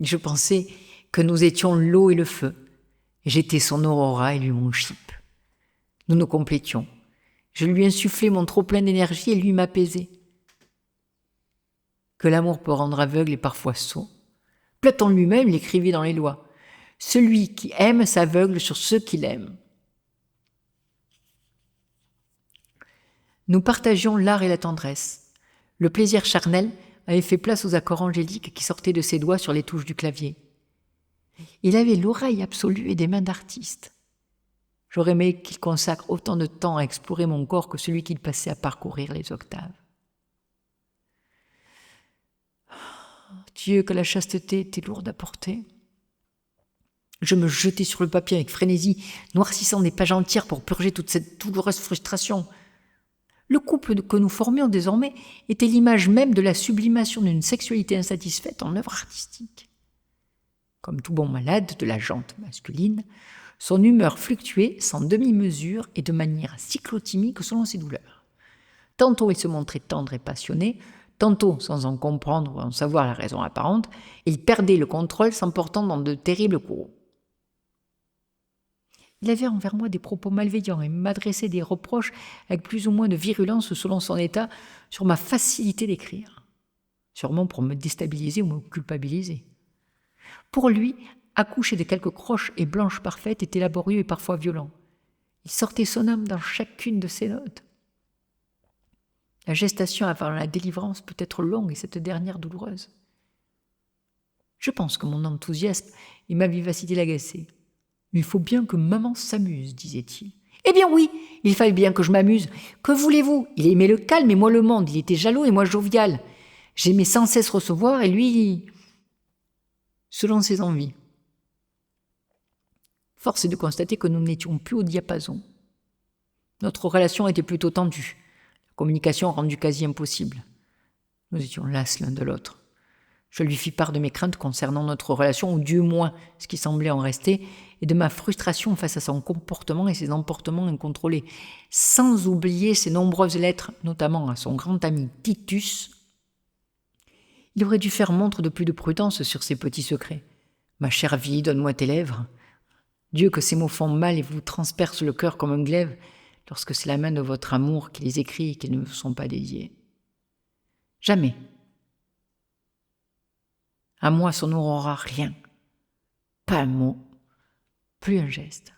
Je pensais que nous étions l'eau et le feu. J'étais son aurora et lui mon chip. Nous nous complétions. Je lui insufflais mon trop-plein d'énergie et lui m'apaisait. Que l'amour peut rendre aveugle et parfois sot. Platon lui-même l'écrivait dans les lois. Celui qui aime s'aveugle sur ceux qu'il aime. Nous partagions l'art et la tendresse. Le plaisir charnel avait fait place aux accords angéliques qui sortaient de ses doigts sur les touches du clavier. Il avait l'oreille absolue et des mains d'artiste. J'aurais aimé qu'il consacre autant de temps à explorer mon corps que celui qu'il passait à parcourir les octaves. Dieu, que la chasteté était lourde à porter. Je me jetais sur le papier avec frénésie, noircissant des pages entières pour purger toute cette douloureuse frustration. Le couple que nous formions désormais était l'image même de la sublimation d'une sexualité insatisfaite en œuvre artistique. Comme tout bon malade de la jante masculine, son humeur fluctuait sans demi-mesure et de manière cyclotimique selon ses douleurs. Tantôt il se montrait tendre et passionné, tantôt, sans en comprendre ou en savoir la raison apparente, il perdait le contrôle s'emportant dans de terribles courroux. Il avait envers moi des propos malveillants et m'adressait des reproches avec plus ou moins de virulence selon son état sur ma facilité d'écrire, sûrement pour me déstabiliser ou me culpabiliser. Pour lui, accoucher de quelques croches et blanches parfaites était laborieux et parfois violent. Il sortait son âme dans chacune de ses notes. La gestation avant la délivrance peut être longue et cette dernière douloureuse. Je pense que mon enthousiasme et ma vivacité l'agaçaient. « Il faut bien que maman s'amuse, disait-il. »« Eh bien oui, il fallait bien que je m'amuse. Que voulez-vous ? Il aimait le calme et moi le monde. Il était jaloux et moi jovial. J'aimais sans cesse recevoir et lui, selon ses envies. » Force est de constater que nous n'étions plus au diapason. Notre relation était plutôt tendue, la communication rendue quasi impossible. Nous étions las l'un de l'autre. Je lui fis part de mes craintes concernant notre relation, ou du moins ce qui semblait en rester, et de ma frustration face à son comportement et ses emportements incontrôlés, sans oublier ses nombreuses lettres, notamment à son grand ami Titus. Il aurait dû faire montre de plus de prudence sur ces petits secrets. « Ma chère vie, donne-moi tes lèvres. Dieu, que ces mots font mal et vous transpercent le cœur comme un glaive, lorsque c'est la main de votre amour qui les écrit et qu'ils ne vous sont pas dédiés. Jamais. À moi, son aurora, rien. Pas un mot, plus un geste.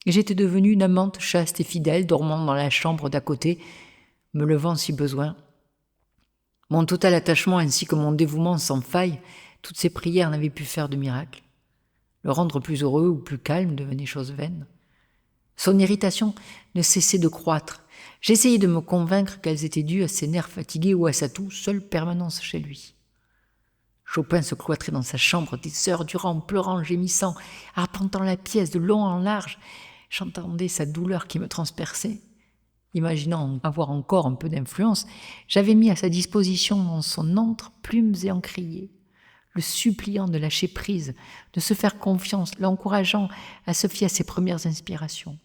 Et j'étais devenue une amante chaste et fidèle, dormant dans la chambre d'à côté, me levant si besoin. Mon total attachement ainsi que mon dévouement sans faille, toutes ces prières n'avaient pu faire de miracle. Le rendre plus heureux ou plus calme devenait chose vaine. Son irritation ne cessait de croître. J'essayais de me convaincre qu'elles étaient dues à ses nerfs fatigués ou à sa toute seule permanence chez lui. Chopin se cloîtrait dans sa chambre des heures durant, pleurant, gémissant, arpentant la pièce de long en large. J'entendais sa douleur qui me transperçait. Imaginant avoir encore un peu d'influence, j'avais mis à sa disposition dans son antre plumes et encriers, le suppliant de lâcher prise, de se faire confiance, l'encourageant à se fier à ses premières inspirations.